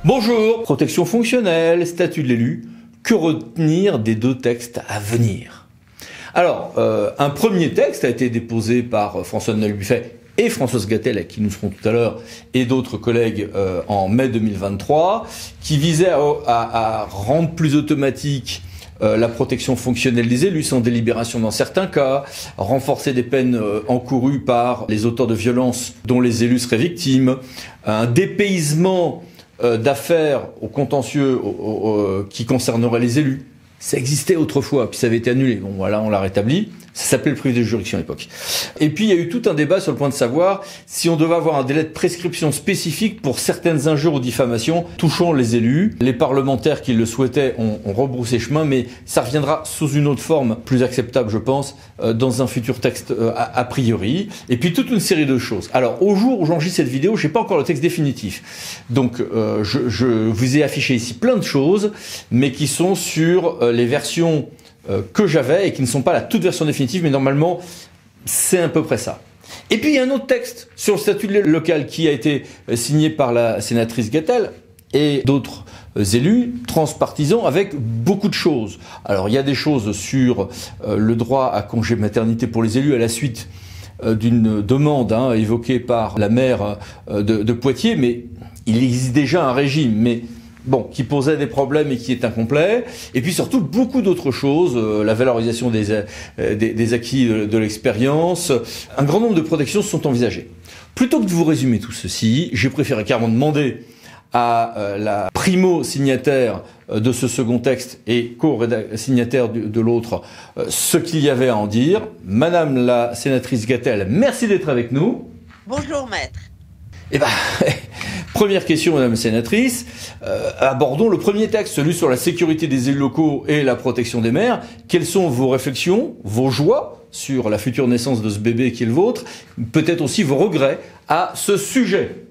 Bonjour, protection fonctionnelle, statut de l'élu, que retenir des deux textes à venir? Alors, un premier texte a été déposé par François-Noël Buffet et Françoise Gatel, à qui nous serons tout à l'heure, et d'autres collègues en mai 2023, qui visait à rendre plus automatique la protection fonctionnelle des élus sans délibération dans certains cas, renforcer des peines encourues par les auteurs de violences dont les élus seraient victimes, un dépaysement d'affaires au contentieux qui concernerait les élus. Ça existait autrefois, puis ça avait été annulé. Bon, voilà, on l'a rétabli. Ça s'appelait le privilège de juridiction à l'époque. Et puis, il y a eu tout un débat sur le point de savoir si on devait avoir un délai de prescription spécifique pour certaines injures ou diffamations touchant les élus. Les parlementaires qui le souhaitaient ont rebroussé chemin, mais ça reviendra sous une autre forme, plus acceptable, je pense, dans un futur texte a priori. Et puis, toute une série de choses. Alors, au jour où j'enregistre cette vidéo, j'ai pas encore le texte définitif. Donc, je vous ai affiché ici plein de choses, mais qui sont sur les versions que j'avais et qui ne sont pas la toute version définitive, mais normalement, c'est à peu près ça. Et puis, il y a un autre texte sur le statut local qui a été signé par la sénatrice Gatel et d'autres élus transpartisans avec beaucoup de choses. Alors, il y a des choses sur le droit à congé maternité pour les élus à la suite d'une demande évoquée par la maire de Poitiers, mais il existe déjà un régime, mais bon, qui posait des problèmes et qui est incomplet. Et puis surtout, beaucoup d'autres choses, la valorisation des acquis de l'expérience. Un grand nombre de protections sont envisagées. Plutôt que de vous résumer tout ceci, j'ai préféré carrément demander à la primo-signataire de ce second texte et co-signataire de l'autre ce qu'il y avait à en dire. Madame la sénatrice Gatel, merci d'être avec nous. Bonjour maître. Eh ben, première question, madame la sénatrice. Abordons le premier texte, celui sur la sécurité des élus locaux et la protection des maires. Quelles sont vos réflexions, vos joies sur la future naissance de ce bébé qui est le vôtre, peut-être aussi vos regrets à ce sujet?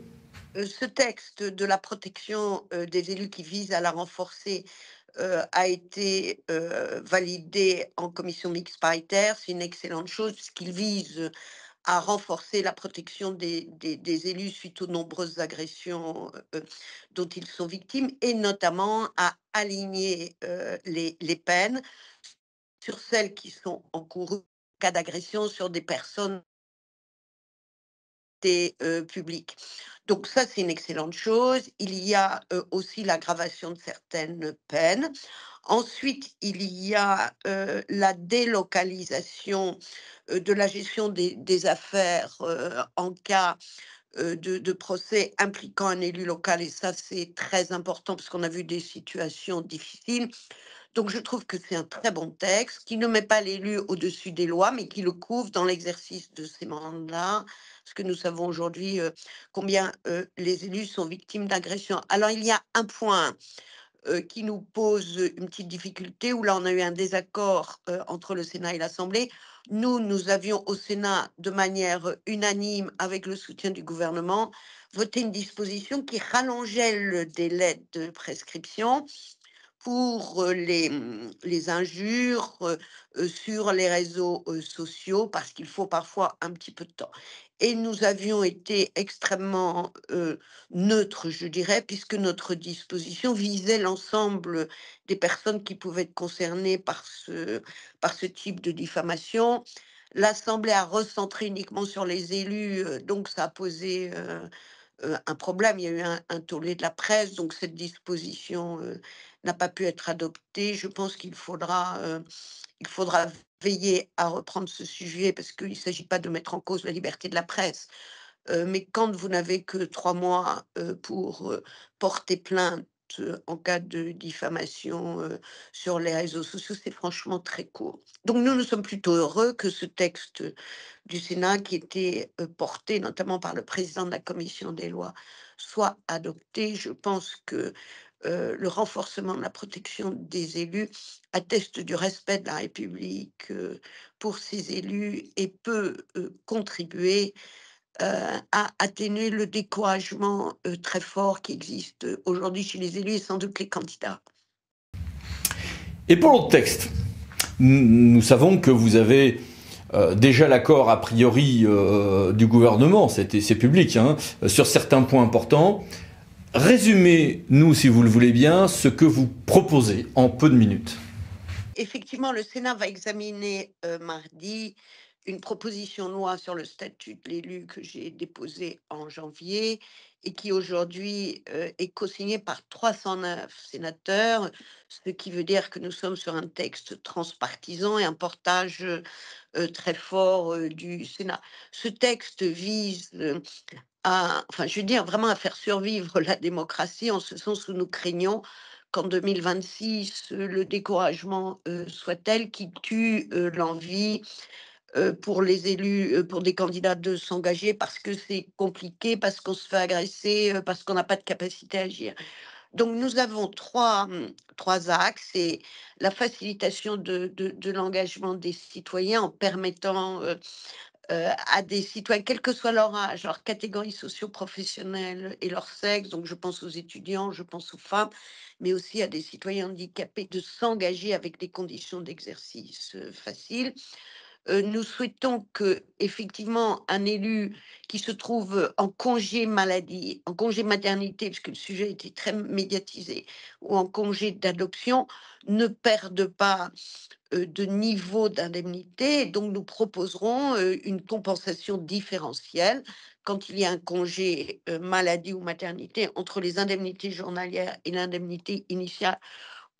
Ce texte de la protection des élus qui vise à la renforcer a été validé en commission mixte paritaire. C'est une excellente chose puisqu'il vise à renforcer la protection des élus suite aux nombreuses agressions dont ils sont victimes et notamment à aligner les peines sur celles qui sont encourues en cas d'agression sur des personnes publiques. Donc ça, c'est une excellente chose. Il y a aussi l'aggravation de certaines peines. Ensuite, il y a la délocalisation de la gestion des affaires en cas de procès impliquant un élu local. Et ça, c'est très important parce qu'on a vu des situations difficiles. Donc, je trouve que c'est un très bon texte qui ne met pas l'élu au-dessus des lois, mais qui le couvre dans l'exercice de ses mandats, parce que nous savons aujourd'hui combien les élus sont victimes d'agressions. Alors, il y a un point qui nous pose une petite difficulté, où là, on a eu un désaccord entre le Sénat et l'Assemblée. Nous avions au Sénat, de manière unanime, avec le soutien du gouvernement, voté une disposition qui rallongeait le délai de prescription pour les injures sur les réseaux sociaux, parce qu'il faut parfois un petit peu de temps. Et nous avions été extrêmement neutres, je dirais, puisque notre disposition visait l'ensemble des personnes qui pouvaient être concernées par ce type de diffamation. L'Assemblée a recentré uniquement sur les élus, donc ça a posé un problème. Il y a eu un tollé de la presse, donc cette disposition n'a pas pu être adoptée. Je pense il faudra veiller à reprendre ce sujet parce qu'il ne s'agit pas de mettre en cause la liberté de la presse. Mais quand vous n'avez que 3 mois pour porter plainte en cas de diffamation sur les réseaux sociaux, c'est franchement très court. Donc nous sommes plutôt heureux que ce texte du Sénat, qui était porté notamment par le président de la commission des lois, soit adopté. Je pense que le renforcement de la protection des élus atteste du respect de la République pour ces élus et peut contribuer à atténuer le découragement très fort qui existe aujourd'hui chez les élus et sans doute les candidats. Et pour l'autre texte, nous savons que vous avez déjà l'accord a priori du gouvernement, c'est public, sur certains points importants. Résumez-nous, si vous le voulez bien, ce que vous proposez en peu de minutes. Effectivement, le Sénat va examiner mardi une proposition de loi sur le statut de l'élu que j'ai déposée en janvier et qui aujourd'hui est co-signée par 309 sénateurs, ce qui veut dire que nous sommes sur un texte transpartisan et un portage très fort du Sénat. Ce texte vise enfin, je veux dire, vraiment à faire survivre la démocratie, en ce sens où nous craignons qu'en 2026, le découragement soit tel qui tue l'envie pour les élus, pour des candidats de s'engager parce que c'est compliqué, parce qu'on se fait agresser, parce qu'on n'a pas de capacité à agir. Donc nous avons trois axes, et la facilitation de l'engagement des citoyens en permettant à des citoyens, quel que soit leur âge, leur catégorie socio-professionnelle et leur sexe, donc je pense aux étudiants, je pense aux femmes, mais aussi à des citoyens handicapés, de s'engager avec des conditions d'exercice faciles. Nous souhaitons que, effectivement, un élu qui se trouve en congé maladie, en congé maternité, puisque le sujet a été très médiatisé, ou en congé d'adoption, ne perde pas de niveau d'indemnité. Donc, nous proposerons une compensation différentielle quand il y a un congé maladie ou maternité entre les indemnités journalières et l'indemnité initiale,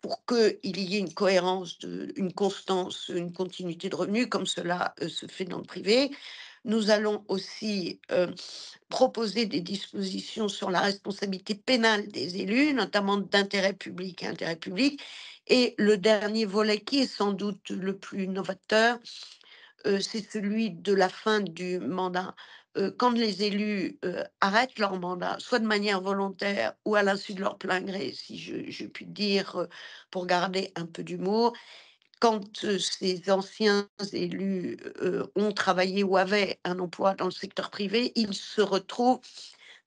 pour qu'il y ait une cohérence, une constance, une continuité de revenus, comme cela se fait dans le privé. Nous allons aussi proposer des dispositions sur la responsabilité pénale des élus, notamment d'intérêt public et intérêt public. Et le dernier volet, qui est sans doute le plus novateur, c'est celui de la fin du mandat. Quand les élus arrêtent leur mandat, soit de manière volontaire ou à l'insu de leur plein gré, si je puis dire, pour garder un peu d'humour, quand ces anciens élus ont travaillé ou avaient un emploi dans le secteur privé, ils se retrouvent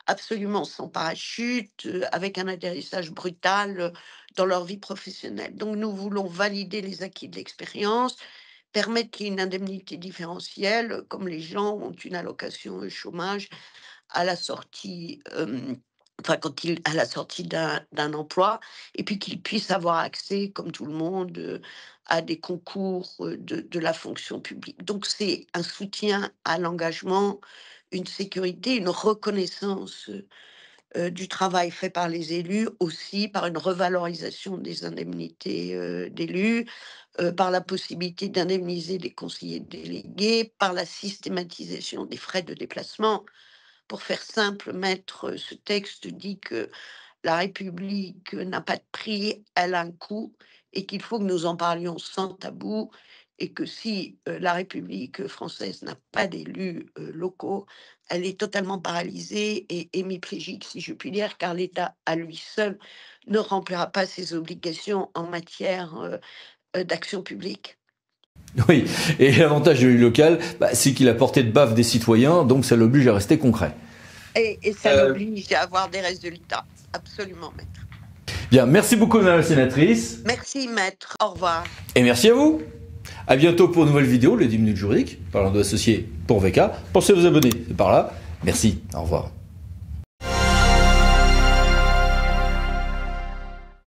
absolument sans parachute, avec un atterrissage brutal dans leur vie professionnelle. Donc nous voulons valider les acquis de l'expérience, permettre qu'il y ait une indemnité différentielle, comme les gens ont une allocation chômage à la sortie, enfin quand ils à la sortie d'un emploi, et puis qu'ils puissent avoir accès, comme tout le monde, à des concours, de la fonction publique. Donc c'est un soutien à l'engagement, une sécurité, une reconnaissance, du travail fait par les élus, aussi par une revalorisation des indemnités, d'élus, par la possibilité d'indemniser les conseillers délégués, par la systématisation des frais de déplacement. Pour faire simple, maître, ce texte dit que la République n'a pas de prix, elle a un coût, et qu'il faut que nous en parlions sans tabou, et que si, la République française n'a pas d'élus, locaux, elle est totalement paralysée et hémiplégique, si je puis dire, car l'État à lui seul ne remplira pas ses obligations en matière, d'action publique. Oui, et l'avantage de l'élu local, c'est qu'il a portée de baffe des citoyens, donc ça l'oblige à rester concret. Et ça l'oblige à avoir des résultats. Absolument, maître. Bien, merci beaucoup, madame la sénatrice. Merci, maître. Au revoir. Et merci à vous. À bientôt pour une nouvelle vidéo, les 10 minutes juridiques, parlant de associés pour VK. Pensez à vous abonner, c'est par là. Merci, au revoir.